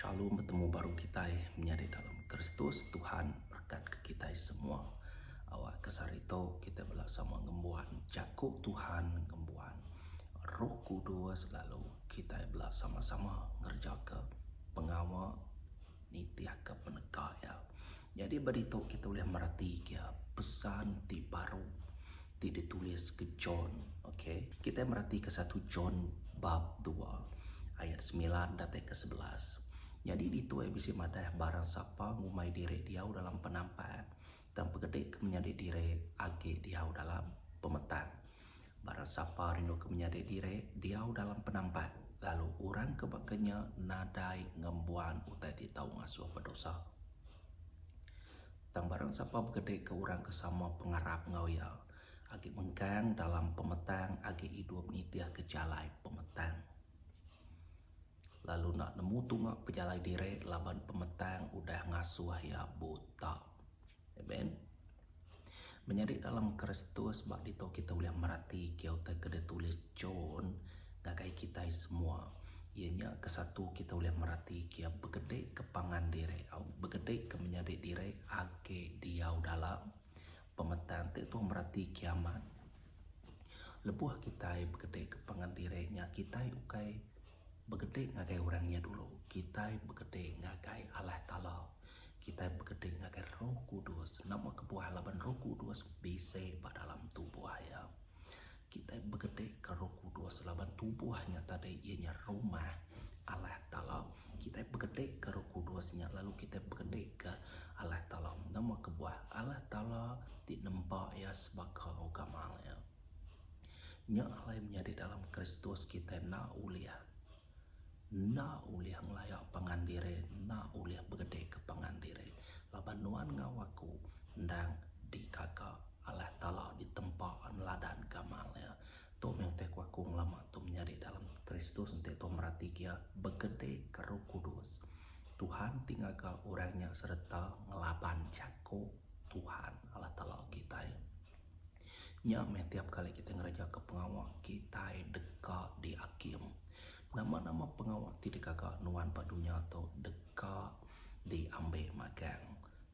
Shalom, bertemu baru kita menyadi dalam Kristus. Tuhan berkat ke kita semua. Awak kesarito kita bersama ngembuan jago Tuhan, ngembuan Roh Kudus, lalu kita bersama-sama ngerja ke pengawal nitiah ke penegak ya. Jadi berita kita boleh merhati ya pesan ti baru ti ditulis ke John. Okay, kita merhati ke 1 John bab 2 ayat 9 dan ke 11. Jadi itu bisa madah barang siapa ngumai diri dia dalam penampak dan pegede menjadi diri age dia dalam pemetang. Barang siapa rindu menjadi diri dia dalam penampak, lalu orang kebakanya nadai ngembuan utai tahu ngasuh berdosa. Dan barang siapa begede ke orang kesama pengarap ngawia age mengkang dalam pemetang age hidup nitiah kejalai pemetang. Lalu nak nemu tungak pejalai diri laban pemetang udah ngasuh ya buta. Amen. Menjadi dalam Kristus bak dito kita boleh merhati kita kena tulis John ngagai kita semua. Ianya ke satu kita boleh merhati kia begede kepangan diri au begede ke menjadi diri ake dia dalam pemetang itu merhati kiamat. Lebuh kita begede kepangan dirinya kita ukai begede ngagai orangnya dulu. Kita begede ngagai Allah Ta'ala. Kita begede ngagai Roh Kudus. Nama kebuah laban Roh Kudus bisa dalam tubuh ya. Kita begede ke Roh Kudus laban tubuhnya tadi ianya rumah Allah Ta'ala. Kita begede ke Roh Kudusnya lalu kita begede ke Allah Ta'ala. Nama kebuah Allah Ta'ala dinempak ya sebagai gamal ya. Nya Allah menjadi dalam Kristus kita na uliah. Na uliah ngelayak pangandire, na uliah begede ke pangandire. Laban nuan ngawaku ndang di kakak Allah Ta'ala di tempat ladan gamal ya. To mentek waku ngelama tu menyari dalam Kristus untuk to merhati kia begede ke Roh Kudus. Tuhan tinggal ke orangnya serta ngelaban jago Tuhan Allah Ta'ala kita ya. Nya tiap kali kita ngereja ke pengawal kita dekat di hakim. Nama-nama pengawal tidak kakak nuan padunya atau dekat diambil magang.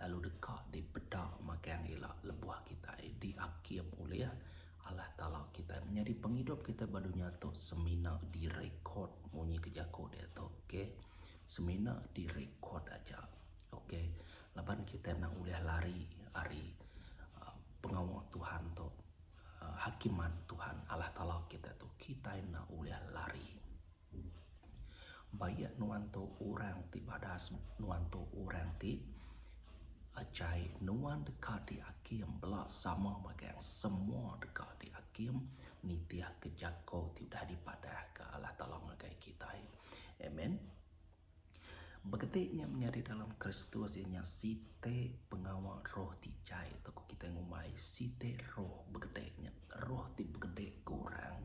Lalu dekat di bedak magang ialah lebuah kita di hakim oleh Allah Ta'ala kita. Menjadi penghidup kita padunya atau semina direkod bunyi kejako dia tu. Okay. Semina direkod aja. Okay. Laban kita nak boleh lari hari pengawal Tuhan tu. Hakiman Tuhan Allah Ta'ala kita tu. Kita nak boleh lari. Banyak nuanto orang ti badas nuanto orang ti acai nuan dekat di hakim belak sama bagian semua dekat di hakim nitiah kejako tidak dipadah ke Allah Ta'ala ngagai kita. Amen. Begedenya menjadi dalam Kristus ianya site pengawal roh ti cai toko kita ngumai site roh begedenya roh ti begede kurang.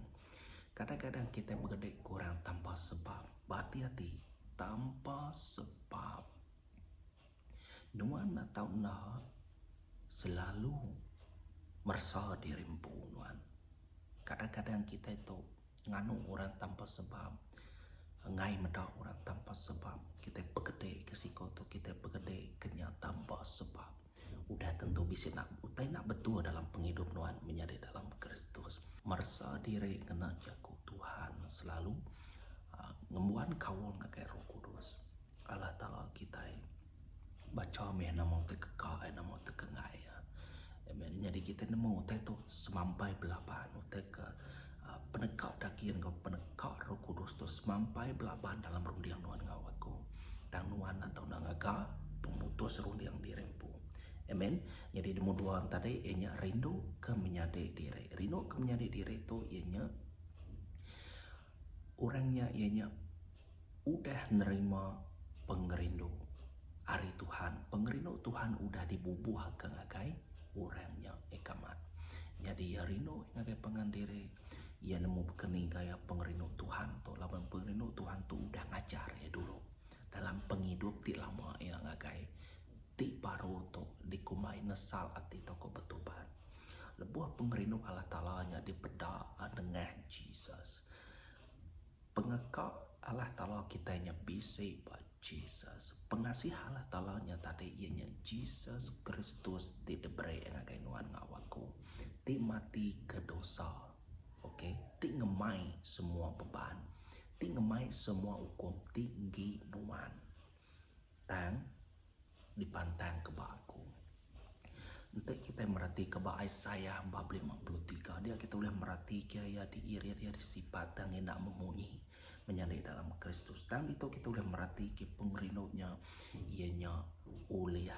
Kadang-kadang kita begede kurang tanpa sebab. Hati-hati tanpa sebab. Nuan atau nah selalu merasa dirimpu nuan. Kadang-kadang kita itu nganu orang tanpa sebab. Ngai medak orang tanpa sebab. Kita begede ke siko tu kita begede kenya tanpa sebab. Udah tentu bisa nak utai nak betul dalam penghidup nuan menjadi dalam Kristus. Merasa diri kena jago Tuhan selalu ngembuan kawal ngagai Roh Kudus Allah Ta'ala kita baca meh nama tekeka nama tekengai ya. Amen. Jadi kita nemu teh tu semampai belaban teh ke penekak dakian ke penekak Roh Kudus tu semampai belaban dalam rundiang nuan ngawaku dan nuan atau nangaga pemutus rundiang dirempu. Amen. Jadi nemu dua tadi ianya rindu ke menyadari diri. Rindu ke menyadari diri tu ianya orangnya ianya udah nerima pengerindu hari Tuhan. Pengerindu Tuhan udah dibubuh ke ngagai orangnya ekamat. Jadi ya rindu ngagai pengandiri. Ia nemu kening gaya pengerindu Tuhan tu. Laban pengerindu Tuhan tu udah ngajar ya dulu. Dalam penghidup ti lama ya ngagai. Ti baru tu dikumai nesal ati toko betuban. Lebuah pengerindu Allah Ta'ala nya dipeda dengan Jesus. Pengekak Allah Ta'ala kita nya bisa Jesus. Pengasih Allah talanya tadi ianya Jesus Kristus ti debre ngagai nuan ngawaku. Ti mati ke dosa. Oke, ti ngemai semua beban. Ti ngemai semua hukum tinggi nuan. Tang dipantang ke baku. Nanti kita merhati ke Isaiah bab 53. Dia kita boleh merhati ya di iri dia di sifat yang hendak memenuhi menyalai dalam Kristus. Dan itu kita boleh merhati ke pengerinonya ianya oleh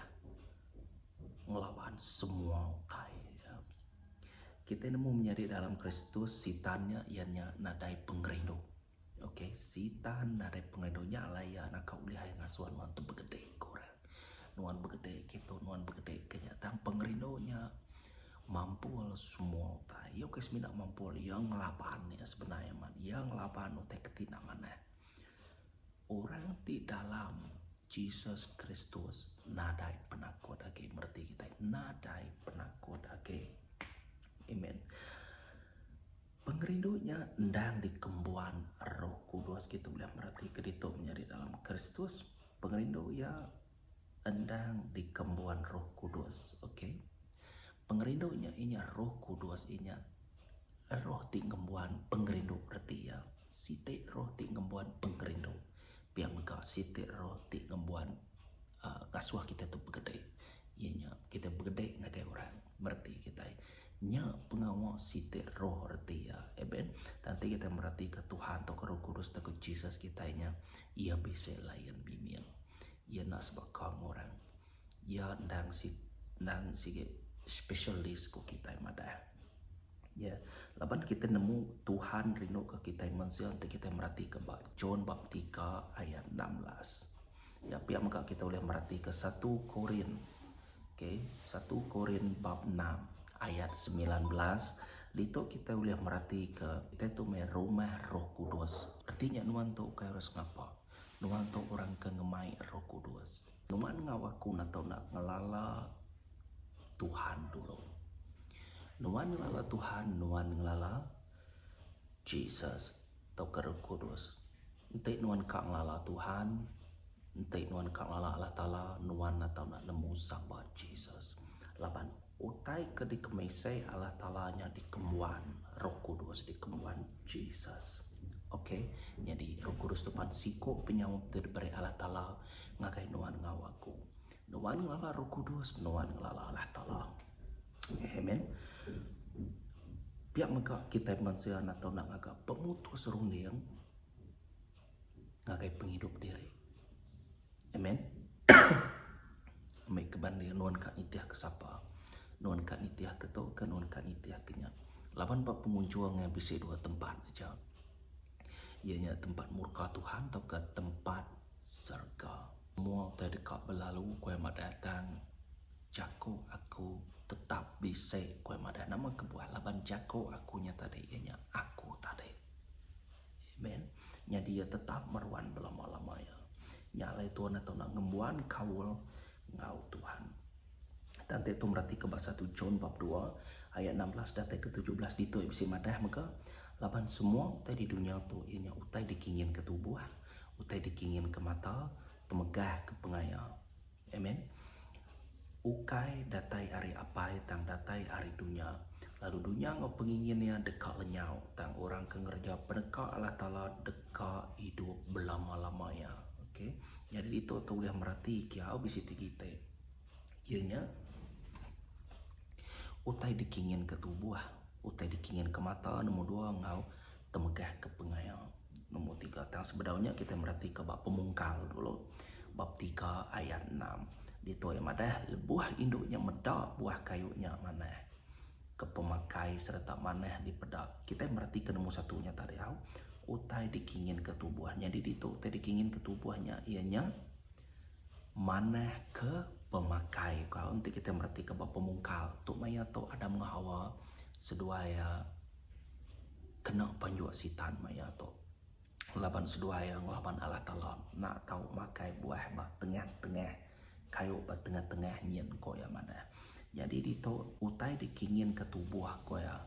ngelawan semua kaya. Kita nemu menyalai dalam Kristus sitannya ianya nadai pengerino. Oke, sitan nadai pengerinonya alaya nak oleh yang asuhan mantu begede korang. Nuan begede gitu, nuan begede kenyataan pengerinonya mampu semua tak. Yo kes mina mampu yang ngelapan ya sebenarnya man, yang ngelapan utek ketina mana. Orang di dalam Jesus Kristus nadai penakut ake merti kita nadai penakut ake. Amen. Pengerindunya ndang dikembuan Roh Kudus kita boleh merhati kedito menjadi dalam Kristus. Pengerindu ya endang dikembuan Roh Kudus, oke? Pengerindunya inya Roh Kudus inya roh ti ngembuan pengerindu berarti ya. Site roh ti ngembuan pengerindu. Piang maka site roh ti ngembuan kasuah kita tu begede. Ianya kita begede ngagai orang berarti kita nya pengawa site roh berarti ya. Eben nanti kita merhati ke Tuhan atau ke Roh Kudus atau ke Jesus kita nya ia bisa layan bimian. Ia nak sebakang orang. Ia ndang si specialist ko kita madah. Ya, laban kita nemu Tuhan rino ke kita manusia untuk kita merhati ke John bab 3 ayat 16. Ya, pihak maka kita boleh merhati ke 1 Korin. Oke, 1 Korin bab 6 ayat 19. Dito kita boleh merhati ke kita tu rumah Roh Kudus. Artinya nuan tu kaya harus ngapa? Nuan tu orang kengemai Roh Kudus. Nuan ngawaku atau nak ngelala Tuhan dulu. Nuan ngelala Tuhan, nuan ngelala Jesus atau ke Roh Kudus. Nanti nuan kak ngelala Tuhan, nanti nuan kak ngelala Allah Ta'ala, nuan atau nak nemu sahabat Jesus. Laban utai ke dikemesai Allah Ta'ala nya dikembuan Roh Kudus, dikembuan Jesus. Oke, jadi Roh Kudus tu pan siko penyawab diberi Allah Ta'ala ngagai nuan ngawaku. Nuan ngelala Roh Kudus, nuan ngelala Allah Ta'ala. Amen. Biar maka kita manusia atau nak agak pemutus runding ngagai penghidup diri. Amen. Amai kebanding nuan kak nitiah kesapa. Nuan kak nitiah keto ke nuan kak nitiah kenya. Lapan pak pengunjung yang bisa dua tempat aja. Ianya tempat murka Tuhan atau ke tempat surga. Semua tadi dekat berlalu kau yang datang. Jago aku tetap bisa kau yang ada nama kebuah laban jago akunya tadi ianya aku tadi. Amen. Nya dia tetap meruan belama-lama ya. Nyalai Tuhan atau nak ngembuan kawul ngau Tuhan. Tante itu merhati ke 1 John bab 2 ayat 16 dan ke 17 dito bisa madah maka laban semua utai di dunia tu ianya utai dikingin ke tubuh, utai dikingin ke mata, temegah ke pengaya. Amen. Ukai datai ari apai tang datai ari dunia. Lalu dunia ngau penginginnya dekat lenyau tang orang kengerja pendekat Allah Ta'ala dekat hidup belama-lamanya. Okey. Jadi itu tu boleh merhati kia bisa kita. Ianya utai dikingin ke tubuh, utai dikingin ke mata, nombor 2 ngau temegah ke pengaya. Nombor 3 tang sebenarnya kita merhati ke bab pemungkal dulu. Bab 3 ayat 6. Dito yang madah buah induknya medak, buah kayunya mana ke pemakai serta mana di pedak. Kita merhati ke nombor 1-nya tadi utai dikingin ke tubuhnya. Jadi dito utai dikingin ke tubuhnya ianya mana ke pemakai. Kalau untuk kita merhati ke bab pemungkal tu maya tu Adam dengan Hawa seduaya kena panjua sitan maya tu laban seduaya ngelaban Allah Ta'ala nak tahu makai buah ba tengah-tengah kayu ba tengah-tengah nyen ko ya mana. Jadi dito utai dikingin ke tubuh ko ya.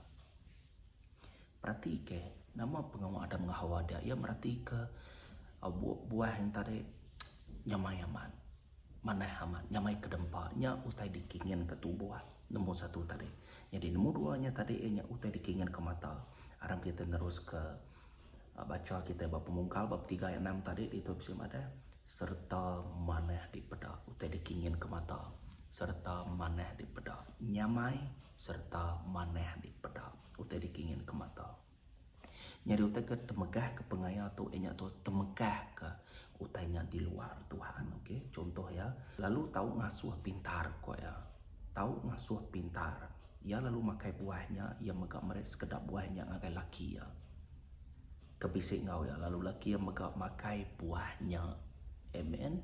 Perhati ke nama pengawa Adam dengan Hawa dia ia merhati ke buah yang tadi nyamai aman. Mana aman, nyamai kedempanya utai dikingin ke tubuh. Nomor satu tadi. Jadi nomor duanya tadi nya utai dikingin ke mata. Aram kita terus ke baca kita bab pemungkal bab 3 ayat 6 tadi itu bisa ada serta maneh di peda utai dikingin ke mata serta maneh di peda nyamai serta maneh di peda utai dikingin ke mata. Nyari utai ke temegah ke pengaya tu enya tu temegah ke utainya di luar Tuhan. Oke, contoh ya. Lalu tahu ngasuh pintar kok ya. Tahu ngasuh pintar. Ya lalu makai buahnya, ya megak mereka sekedap buahnya ngakai laki ya. Kebisik ngau ya, lalu laki yang megak makai buahnya. Amen.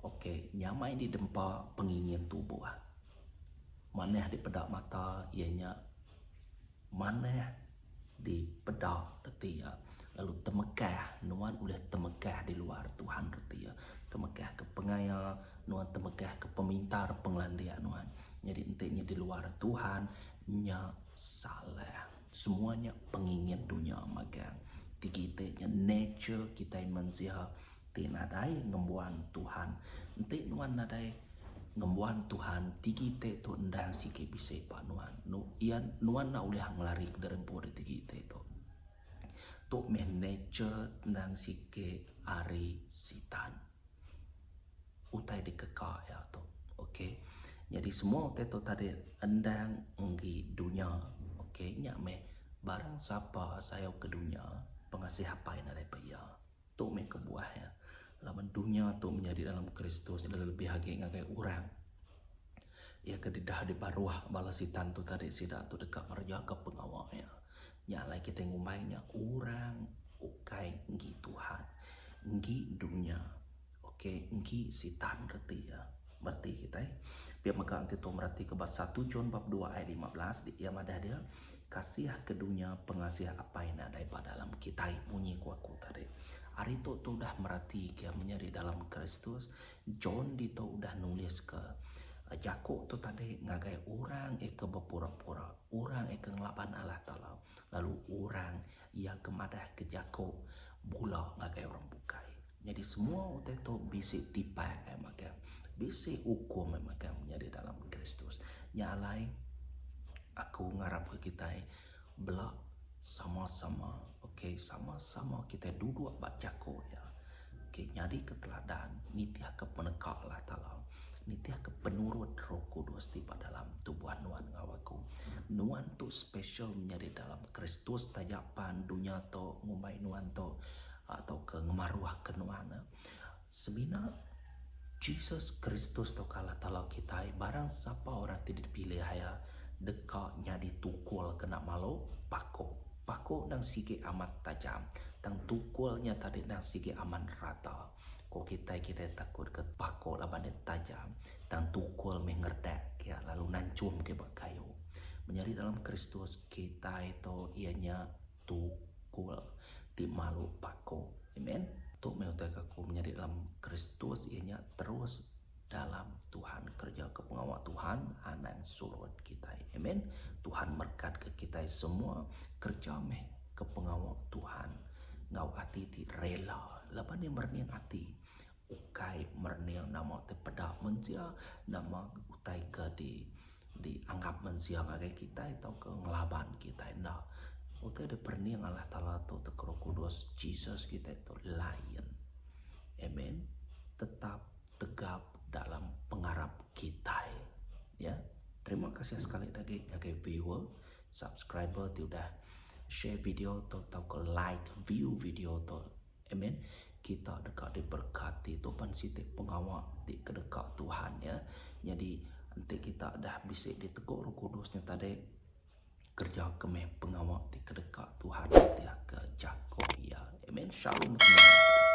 Oke, nyamai di dempa pengingin tubuh. Maneh di pedak mata, ianya maneh di pedak reti ya. Lalu temegah, nuan udah temegah di luar Tuhan reti ya. Temegah ke pengaya, nuan temegah ke pemintar penglandia nuan. Jadi intinya di luar Tuhan, nya salah. Semuanya pengingin dunia magang. Tikitnya nature kita yang manusia tinadai ngembuan Tuhan. Enti nuan nadai ngembuan Tuhan tikite tu endang sike bisa pa nuan. Nuan na ulah ngelari ke dalam pori tikite tu. Tu nature nang sike ari sitan. Utai dikeka ya tu. Okey. Jadi semua utai tu tadi endang nggi dunia. Okey, nya me barang siapa saya ke dunia pengasih apa yang ada paya tu me kebuah ya. Laman dunia tu menjadi dalam Kristus lebih hagi ngagai orang. Ya kedidah di baruah balasitan tu tadi sida tu dekat merjaga pengawal ya. Nyalai kita ngumainya orang ukai nggi Tuhan. Nggi dunia. Okey, nggi sitan reti ya. Berarti kita biar maka anti tu merati ke bab 1 John bab 2 ayat 15 di yang ada dia kasih ke dunia pengasih apa yang ada pada dalam kita bunyi kuaku tadi. Hari itu tu dah merati ke menjadi dalam Kristus. John itu udah nulis ke Jakub tu tadi ngagai orang ke berpura-pura, orang ke ngelapan Allah Taala. Lalu orang yang kemadah ke Jakub bula ngagai orang bukai. Jadi semua itu bisi tipai maka bisi hukum maka menjadi dalam Kristus. Nyalai aku ngarap ke kita belak sama-sama, okey, sama-sama kita duduk baca ko ya. Okey, nyari keteladan, nitiah ke penekak Allah Taala. Nitiah ke penurut Roh Kudus di dalam tubuh nuan ngawaku. Nuan tu special menjadi dalam Kristus tajapan dunia to ngumbai nuan to atau ke ngemaruah ke nuan. Semina Jesus Kristus to kala Taala kita barang siapa orang tidak dipilih ya dekatnya ditukul kena malu pako dan sige amat tajam dan tukulnya tadi dan sige aman rata kok kita takut ke pako laban tajam dan tukul mengerdak ya lalu nancum ke kayu menjadi dalam Kristus kita itu ianya tukul di malu pako amen tu aku menjadi dalam Kristus ianya terus dalam Tuhan kerja ke pengawal Tuhan anak surut kita amen. Tuhan berkat ke kita semua kerja meh ke pengawal Tuhan ngau hati ti rela laban yang merniang hati ukai merniang nama te pedak mensia nama utai ke dianggap mensia ngagai kita atau ke ngelaban kita ndak utai de perniang Allah Taala tu te Roh Kudus Jesus kita itu lion amen tetap tegap dalam pengharap kita ya. Terima kasih sekali lagi sebagai viewer, subscriber tu udah share video atau ke like view video tu. Amen. Kita dekat diberkati tu pan sitik pengawal di kedekat Tuhan ya. Jadi nanti kita dah bisik ditegur Roh Kudusnya tadi kerja kemeh pengawal di kedekat Tuhan dia ke Jakub ya. Amen. Shalom teman.